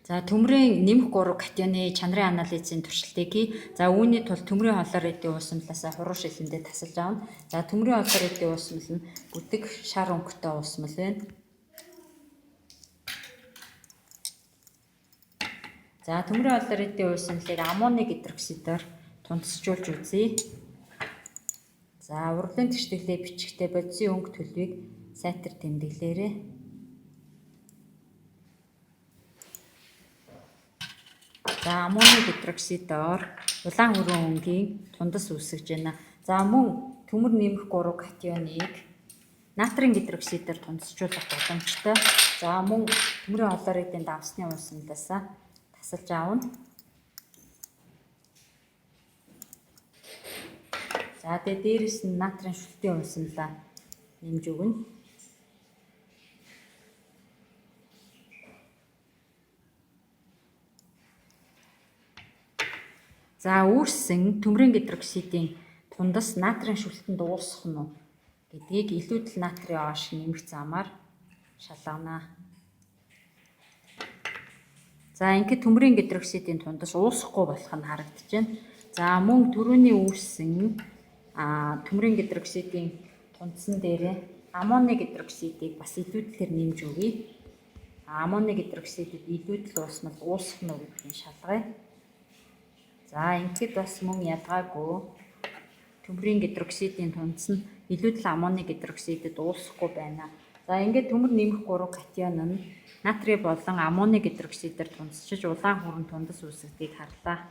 За төмрийн нэмэх 3 катионы чанарын анализын туршилтыг хий. За үүний тулд төмрийн холоор эдийн уусмалаас хуруу шилэндээ тасалж аавна. За төмрийн холоор эдийн уусмал нь бүдэг шар өнгөтэй уусмал байна. За төмрийн холоор эдийн уусмалыг аммоны гидроксидоор тунцжуулж үзье. За урлагийн тэгшдэглээ бичгтээ бодисын өнгө төлөвийг сайтар тэмдэглээрэй. За аммоны гидроксидоор улаан хөрөн өнгийн тундас үүсгэж байна. За мөн төмөр нэмэх 3 катионыг натрийн гидроксидээр тунцжуулах боломжтой. За мөн төмрийн холоор эдийн давсны уусмалаас тасалж аавна. За тэгээ дээрэс нь натрийн шүлтийн уусмалаа нэмж өгнө. За үүссэн төмрийн гидроксидын тундас натрийн шүлтэнд уусах нь уу гэдгийг илүүдэл натрийн OH нэмэх замаар шалгана. За ингээд төмрийн гидроксидын тундас уусахгүй болох нь харагдаж байна. За мөн түрүүний үүссэн төмрийн гидроксидын тундсан дээр аммоны гидроксидыг бас илүүдлээр нэмж өгье. Аммоны гидроксидыг илүүдэл уусмал уусах нь уу гэдгийг шалгая. За ингээд бас мөн ядгаагүй төмрийн гидроксидын тундас нь илүүдэл аммоны гидроксидэд уусахгүй байна. За ингээд төмөр нэмэх 3 катион нь натрий болон аммоны гидроксидээр тунцчиж улаан хүрэн тундас үүсгдгийг харлаа.